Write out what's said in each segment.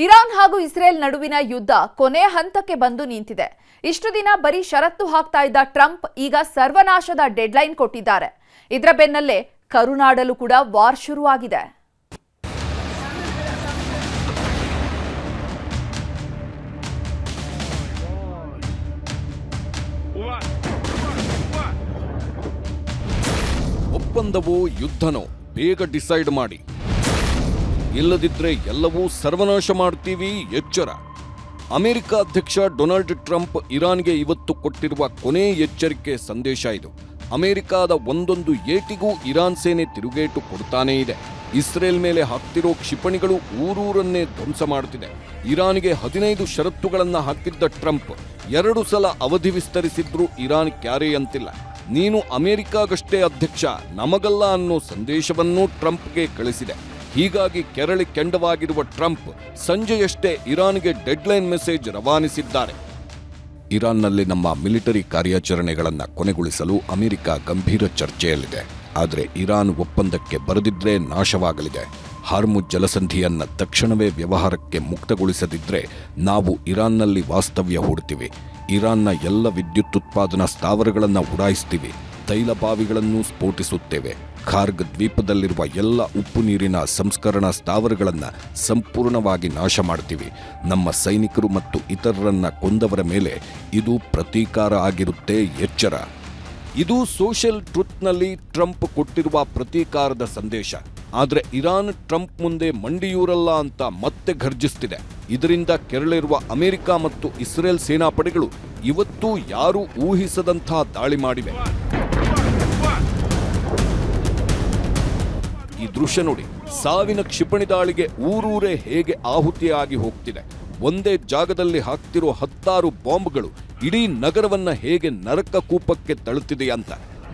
Iran ಹಾಗೂ Israel ನಡುವಿನ ಯುದ್ಧ ಕೊನೆಯ ಹಂತಕ್ಕೆ ಬಂದು ನಿಂತಿದೆ. ಇಷ್ಟು ದಿನ ಬರೀ ಷರತ್ತು ಹಾಕ್ತಾ ಇದ್ದ ಟ್ರಂಪ್ ಈಗ ಸರ್ವನಾಶದ ಡೆಡ್ಲೈನ್ ಕೊಟ್ಟಿದ್ದಾರೆ. ಇದರ ಬೆನ್ನಲ್ಲೇ ಕರುನಾಡಲ್ಲೂ ಕೂಡ ವಾರ್ ಶುರುವಾಗಿದೆ. ಒಪ್ಪಂದವೋ ಯುದ್ಧನೋ ಬೇಗ ಡಿಸೈಡ್ ಮಾಡಿ, ಇಲ್ಲದಿದ್ರೆ ಎಲ್ಲವೂ ಸರ್ವನಾಶ ಮಾಡ್ತೀವಿ, ಎಚ್ಚರ. ಅಮೆರಿಕ ಅಧ್ಯಕ್ಷ ಡೊನಾಲ್ಡ್ ಟ್ರಂಪ್ ಇರಾನ್ಗೆ ಇವತ್ತು ಕೊಟ್ಟಿರುವ ಕೊನೆ ಎಚ್ಚರಿಕೆ ಸಂದೇಶ ಇದು. ಅಮೆರಿಕದ ಒಂದೊಂದು ಏಟಿಗೂ ಇರಾನ್ ಸೇನೆ ತಿರುಗೇಟು ಕೊಡ್ತಾನೇ ಇದೆ. ಇಸ್ರೇಲ್ ಮೇಲೆ ಹಾಕ್ತಿರೋ ಕ್ಷಿಪಣಿಗಳು ಊರೂರನ್ನೇ ಧ್ವಂಸ ಮಾಡುತ್ತಿದೆ. ಇರಾನ್ಗೆ 15 ಷರತ್ತುಗಳನ್ನು ಹಾಕಿದ್ದ ಟ್ರಂಪ್ 2 ಸಲ ಅವಧಿ ವಿಸ್ತರಿಸಿದ್ರೂ ಇರಾನ್ ಕ್ಯಾರೆ ಅಂತಿಲ್ಲ. ನೀನು ಅಮೆರಿಕಾಗಷ್ಟೇ ಅಧ್ಯಕ್ಷ, ನಮಗಲ್ಲ ಅನ್ನೋ ಸಂದೇಶವನ್ನೂ ಟ್ರಂಪ್ಗೆ ಕಳಿಸಿದೆ. ಹೀಗಾಗಿ ಕೆರಳಿ ಕೆಂಡವಾಗಿರುವ ಟ್ರಂಪ್ ಸಂಜೆಯಷ್ಟೇ ಇರಾನ್ಗೆ ಡೆಡ್ಲೈನ್ ಮೆಸೇಜ್ ರವಾನಿಸಿದ್ದಾರೆ. ಇರಾನ್ನಲ್ಲಿ ನಮ್ಮ ಮಿಲಿಟರಿ ಕಾರ್ಯಾಚರಣೆಗಳನ್ನು ಕೊನೆಗೊಳಿಸಲು ಅಮೆರಿಕ ಗಂಭೀರ ಚರ್ಚೆಯಲ್ಲಿದೆ. ಆದರೆ ಇರಾನ್ ಒಪ್ಪಂದಕ್ಕೆ ಬರದಿದ್ರೆ ನಾಶವಾಗಲಿದೆ. ಹಾರ್ಮುಜ್ ಜಲಸಂಧಿಯನ್ನ ತಕ್ಷಣವೇ ವ್ಯವಹಾರಕ್ಕೆ ಮುಕ್ತಗೊಳಿಸದಿದ್ರೆ ನಾವು ಇರಾನ್ನಲ್ಲಿ ವಾಸ್ತವ್ಯ ಹೂಡ್ತೀವಿ. ಇರಾನ್ನ ಎಲ್ಲ ವಿದ್ಯುತ್ ಉತ್ಪಾದನಾ ಸ್ಥಾವರಗಳನ್ನು ಉಡಾಯಿಸ್ತೀವಿ. ತೈಲ ಬಾವಿಗಳನ್ನು ಸ್ಫೋಟಿಸುತ್ತೇವೆ. ಖಾರ್ಗ್ ದ್ವೀಪದಲ್ಲಿರುವ ಎಲ್ಲ ಉಪ್ಪು ನೀರಿನ ಸಂಸ್ಕರಣಾ ಸ್ಥಾವರಗಳನ್ನು ಸಂಪೂರ್ಣವಾಗಿ ನಾಶ ಮಾಡ್ತೀವಿ. ನಮ್ಮ ಸೈನಿಕರು ಮತ್ತು ಇತರರನ್ನ ಕೊಂದವರ ಮೇಲೆ ಇದು ಪ್ರತೀಕಾರ ಆಗಿರುತ್ತೆ, ಎಚ್ಚರ. ಇದು ಸೋಷಿಯಲ್ ಟ್ರುತ್ನಲ್ಲಿ ಟ್ರಂಪ್ ಕೊಟ್ಟಿರುವ ಪ್ರತೀಕಾರದ ಸಂದೇಶ. ಆದರೆ ಇರಾನ್ ಟ್ರಂಪ್ ಮುಂದೆ ಮಂಡಿಯೂರಲ್ಲ ಅಂತ ಮತ್ತೆ ಘರ್ಜಿಸುತ್ತಿದೆ. ಇದರಿಂದ ಕೆರಳಿರುವ ಅಮೆರಿಕ ಮತ್ತು ಇಸ್ರೇಲ್ ಸೇನಾಪಡೆಗಳು ಇವತ್ತೂ ಯಾರೂ ಊಹಿಸದಂಥ ದಾಳಿ ಮಾಡಿವೆ. ಈ ದೃಶ್ಯ ನೋಡಿ, ಸಾವಿನ ಕ್ಷಿಪಣಿ ದಾಳಿಗೆ ಊರೂರೇ ಹೇಗೆ ಆಹುತಿಯಾಗಿ ಹೋಗ್ತಿದೆ. ಒಂದೇ ಜಾಗದಲ್ಲಿ ಹಾಕ್ತಿರೋ 10 ಬಾಂಬ್ಗಳು ಇಡೀ ನಗರವನ್ನ ಹೇಗೆ ನರಕ ಕೂಪಕ್ಕೆ ತಳ್ಳುತ್ತಿದೆ ಅಂತ.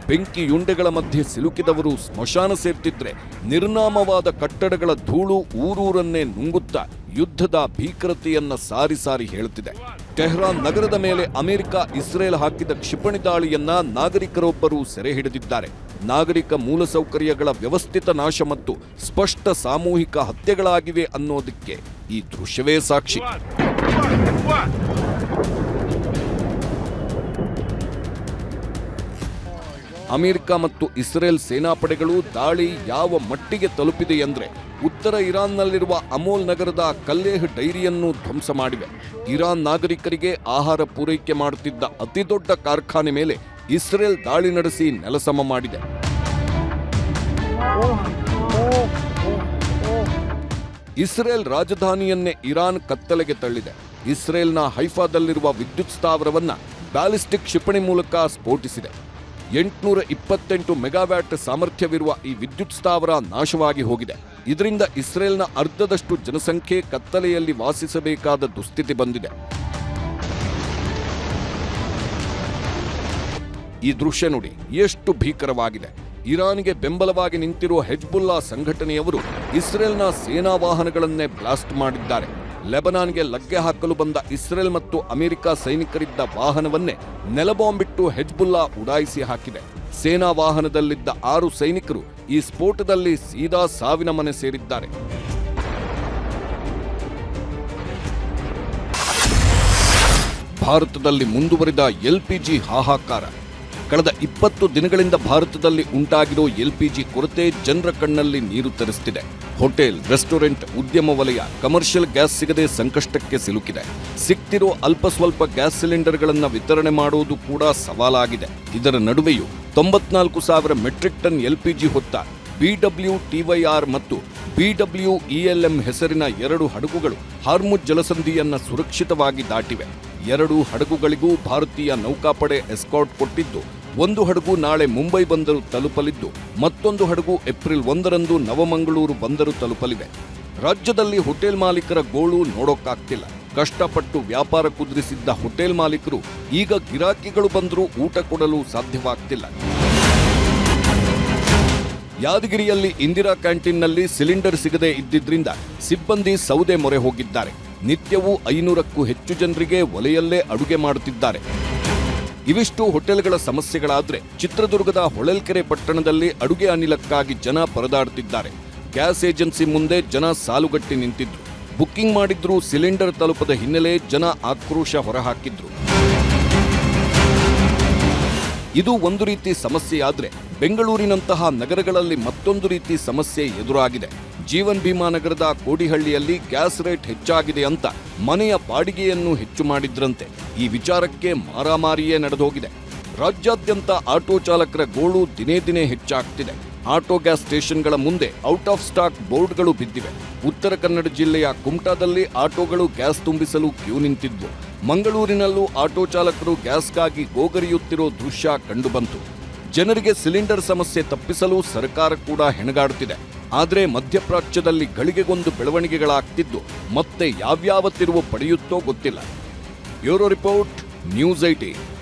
ಬೆಂಕಿಯುಂಡೆಗಳ ಮಧ್ಯೆ ಸಿಲುಕಿದವರು ಸ್ಮಶಾನ ಸೇರ್ತಿದ್ರೆ ನಿರ್ನಾಮವಾದ ಕಟ್ಟಡಗಳ ಧೂಳು ಊರೂರನ್ನೇ ನುಂಗುತ್ತಾ ಯುದ್ಧದ ಭೀಕರತೆಯನ್ನ ಸಾರಿ ಸಾರಿ ಹೇಳುತ್ತಿದೆ. ಟೆಹರಾನ್ ನಗರದ ಮೇಲೆ ಅಮೆರಿಕ ಇಸ್ರೇಲ್ ಹಾಕಿದ ಕ್ಷಿಪಣಿ ದಾಳಿಯನ್ನ ನಾಗರಿಕರೊಬ್ಬರು ಸೆರೆ ಹಿಡಿದಿದ್ದಾರೆ. ನಾಗರಿಕ ಮೂಲಸೌಕರ್ಯಗಳ ವ್ಯವಸ್ಥಿತ ನಾಶ ಮತ್ತು ಸ್ಪಷ್ಟ ಸಾಮೂಹಿಕ ಹತ್ಯೆಗಳಾಗಿವೆ ಅನ್ನೋದಕ್ಕೆ ಈ ದೃಶ್ಯವೇ ಸಾಕ್ಷಿ. ಅಮೆರಿಕ ಮತ್ತು ಇಸ್ರೇಲ್ ಸೇನಾಪಡೆಗಳು ದಾಳಿ ಯಾವ ಮಟ್ಟಿಗೆ ತಲುಪಿದೆ ಎಂದ್ರೆ, ಉತ್ತರ ಇರಾನ್ನಲ್ಲಿರುವ ಅಮೋಲ್ ನಗರದ ಕಲ್ಲೇಹ್ ಡೈರಿಯನ್ನು ಧ್ವಂಸ ಮಾಡಿವೆ. ಇರಾನ್ ನಾಗರಿಕರಿಗೆ ಆಹಾರ ಪೂರೈಕೆ ಮಾಡುತ್ತಿದ್ದ ಅತಿದೊಡ್ಡ ಕಾರ್ಖಾನೆ ಮೇಲೆ ಇಸ್ರೇಲ್ ದಾಳಿ ನಡೆಸಿ ನೆಲಸಮ ಮಾಡಿದೆ. Israel ರಾಜಧಾನಿಯನ್ನೇ Iran ಕತ್ತಲೆಗೆ ತಳ್ಳಿದೆ. ಇಸ್ರೇಲ್ನ ಹೈಫಾದಲ್ಲಿರುವ ವಿದ್ಯುತ್ ಸ್ಥಾವರವನ್ನ ಬ್ಯಾಲಿಸ್ಟಿಕ್ ಕ್ಷಿಪಣಿ ಮೂಲಕ ಸ್ಫೋಟಿಸಿದೆ. 828 ಮೆಗಾವ್ಯಾಟ್ ಸಾಮರ್ಥ್ಯವಿರುವ ಈ ವಿದ್ಯುತ್ ಸ್ಥಾವರ ನಾಶವಾಗಿ ಹೋಗಿದೆ. ಇದರಿಂದ ಇಸ್ರೇಲ್ನ ಅರ್ಧದಷ್ಟು ಜನಸಂಖ್ಯೆ ಕತ್ತಲೆಯಲ್ಲಿ ವಾಸಿಸಬೇಕಾದ ದುಸ್ಥಿತಿ ಬಂದಿದೆ. ಈ ದೃಶ್ಯ ನೋಡಿ, ಎಷ್ಟು ಭೀಕರವಾಗಿದೆ. ಇರಾನ್ಗೆ ಬೆಂಬಲವಾಗಿ ನಿಂತಿರುವ ಹೆಜ್ಬುಲ್ಲಾ ಸಂಘಟನೆಯವರು ಇಸ್ರೇಲ್ನ ಸೇನಾ ವಾಹನಗಳನ್ನೇ ಬ್ಲಾಸ್ಟ್ ಮಾಡಿದ್ದಾರೆ. ಲೆಬನಾನ್ಗೆ ಲಗ್ಗೆ ಹಾಕಲು ಬಂದ ಇಸ್ರೇಲ್ ಮತ್ತು ಅಮೆರಿಕ ಸೈನಿಕರಿದ್ದ ವಾಹನವನ್ನೇ ನೆಲಬಾಂಬಿಟ್ಟು ಹೆಜ್ಬುಲ್ಲಾ ಉಡಾಯಿಸಿ ಹಾಕಿದೆ. ಸೇನಾ ವಾಹನದಲ್ಲಿದ್ದ 6 ಸೈನಿಕರು ಈ ಸ್ಫೋಟದಲ್ಲಿ ಸೀದಾ ಸಾವಿನ ಮನೆ ಸೇರಿದ್ದಾರೆ. ಭಾರತದಲ್ಲಿ ಮುಂದುವರಿದ LPG ಹಾಹಾಕಾರ. ಕಳೆದ 20 ದಿನಗಳಿಂದ ಭಾರತದಲ್ಲಿ ಉಂಟಾಗಿರೋ LPG ಕೊರತೆ ಜನರ ಕಣ್ಣಲ್ಲಿ ನೀರು ತರಿಸುತ್ತಿದೆ. ಹೋಟೆಲ್, ರೆಸ್ಟೋರೆಂಟ್, ಉದ್ಯಮ ವಲಯ ಕಮರ್ಷಿಯಲ್ ಗ್ಯಾಸ್ ಸಿಗದೆ ಸಂಕಷ್ಟಕ್ಕೆ ಸಿಲುಕಿದೆ. ಸಿಗ್ತಿರೋ ಅಲ್ಪ ಸ್ವಲ್ಪ ಗ್ಯಾಸ್ ಸಿಲಿಂಡರ್ಗಳನ್ನು ವಿತರಣೆ ಮಾಡುವುದು ಕೂಡ ಸವಾಲಾಗಿದೆ. ಇದರ ನಡುವೆಯೂ 94,000 ಮೆಟ್ರಿಕ್ ಟನ್ LPG ಹೊತ್ತ BWTYR ಮತ್ತು BWELM ಹೆಸರಿನ 2 ಹಡಗುಗಳು ಹಾರ್ಮುಜ್ ಜಲಸಂಧಿಯನ್ನ ಸುರಕ್ಷಿತವಾಗಿ ದಾಟಿವೆ. 2 ಹಡಗುಗಳಿಗೂ ಭಾರತೀಯ ನೌಕಾಪಡೆ ಎಸ್ಕಾರ್ಟ್ ಕೊಟ್ಟಿದ್ದು, ಒಂದು ಹಡಗು ನಾಳೆ ಮುಂಬೈ ಬಂದರು ತಲುಪಲಿದ್ದು, ಮತ್ತೊಂದು ಹಡಗು ಏಪ್ರಿಲ್ 1ರಂದು ನವಮಂಗಳೂರು ಬಂದರು ತಲುಪಲಿವೆ. ರಾಜ್ಯದಲ್ಲಿ ಹೋಟೆಲ್ ಮಾಲೀಕರ ಗೋಳು ನೋಡೋಕ್ಕಾಗ್ತಿಲ್ಲ. ಕಷ್ಟಪಟ್ಟು ವ್ಯಾಪಾರ ಕುದುರಿಸಿದ್ದ ಹೋಟೆಲ್ ಮಾಲೀಕರು ಈಗ ಗಿರಾಕಿಗಳು ಬಂದರೂ ಊಟ ಕೊಡಲು ಸಾಧ್ಯವಾಗ್ತಿಲ್ಲ. ಯಾದಗಿರಿಯಲ್ಲಿ ಇಂದಿರಾ ಕ್ಯಾಂಟೀನ್ನಲ್ಲಿ ಸಿಲಿಂಡರ್ ಸಿಗದೆ ಇದ್ದಿದ್ರಿಂದ ಸಿಬ್ಬಂದಿ ಸೌದೆ ಮೊರೆ ಹೋಗಿದ್ದಾರೆ. ನಿತ್ಯವೂ 500ಕ್ಕೂ ಹೆಚ್ಚು ಜನರಿಗೆ ಒಲೆಯಲ್ಲೇ ಅಡುಗೆ ಮಾಡುತ್ತಿದ್ದಾರೆ. ಇವಿಷ್ಟು ಹೋಟೆಲ್ಗಳ ಸಮಸ್ಯೆಗಳಾದ್ರೆ, ಚಿತ್ರದುರ್ಗದ ಹೊಳಲ್ಕೆರೆ ಪಟ್ಟಣದಲ್ಲಿ ಅಡುಗೆ ಅನಿಲಕ್ಕಾಗಿ ಜನ ಪರದಾಡುತ್ತಿದ್ದಾರೆ. ಗ್ಯಾಸ್ ಏಜೆನ್ಸಿ ಮುಂದೆ ಜನ ಸಾಲುಗಟ್ಟಿ ನಿಂತಿದ್ರು. ಬುಕ್ಕಿಂಗ್ ಮಾಡಿದ್ರೂ ಸಿಲಿಂಡರ್ ತಲುಪದ ಹಿನ್ನೆಲೆ ಜನ ಆಕ್ರೋಶ ಹೊರಹಾಕಿದ್ರು. ಇದು ಒಂದು ರೀತಿ ಸಮಸ್ಯೆಯಾದ್ರೆ ಬೆಂಗಳೂರಿನಂತಹ ನಗರಗಳಲ್ಲಿ ಮತ್ತೊಂದು ರೀತಿ ಸಮಸ್ಯೆ ಎದುರಾಗಿದೆ. ಜೀವನ್ ಭೀಮಾ ನಗರದ ಕೋಡಿಹಳ್ಳಿಯಲ್ಲಿ ಗ್ಯಾಸ್ ರೇಟ್ ಹೆಚ್ಚಾಗಿದೆ ಅಂತ ಮನೆಯ ಬಾಡಿಗೆಯನ್ನು ಹೆಚ್ಚು ಮಾಡಿದ್ರಂತೆ. ಈ ವಿಚಾರಕ್ಕೆ ಮಾರಾಮಾರಿಯೇ ನಡೆದೋಗಿದೆ. ರಾಜ್ಯಾದ್ಯಂತ ಆಟೋ ಚಾಲಕರ ಗೋಳು ದಿನೇ ದಿನೇ ಹೆಚ್ಚಾಗ್ತಿದೆ. ಆಟೋ ಗ್ಯಾಸ್ ಸ್ಟೇಷನ್ಗಳ ಮುಂದೆ ಔಟ್ ಆಫ್ ಸ್ಟಾಕ್ ಬೋರ್ಡ್ಗಳು ಬಿದ್ದಿವೆ. ಉತ್ತರ ಕನ್ನಡ ಜಿಲ್ಲೆಯ ಕುಮಟಾದಲ್ಲಿ ಆಟೋಗಳು ಗ್ಯಾಸ್ ತುಂಬಿಸಲು ಕ್ಯೂ ನಿಂತಿದ್ವು. ಮಂಗಳೂರಿನಲ್ಲೂ ಆಟೋ ಚಾಲಕರು ಗ್ಯಾಸ್ಗಾಗಿ ಗೋಗರಿಯುತ್ತಿರೋ ದೃಶ್ಯ ಕಂಡುಬಂತು. ಜನರಿಗೆ ಸಿಲಿಂಡರ್ ಸಮಸ್ಯೆ ತಪ್ಪಿಸಲು ಸರ್ಕಾರ ಕೂಡ ಹೆಣಗಾಡುತ್ತಿದೆ. ಆದರೆ ಮಧ್ಯಪ್ರಾಚ್ಯದಲ್ಲಿ ಗಳಿಗೆಗೊಂದು ಬೆಳವಣಿಗೆಗಳಾಗ್ತಿದ್ದು ಮತ್ತೆ ಯಾವ್ಯಾವ ತಿರುವು ಪಡೆಯುತ್ತೋ ಗೊತ್ತಿಲ್ಲ. Bureau report, news 18.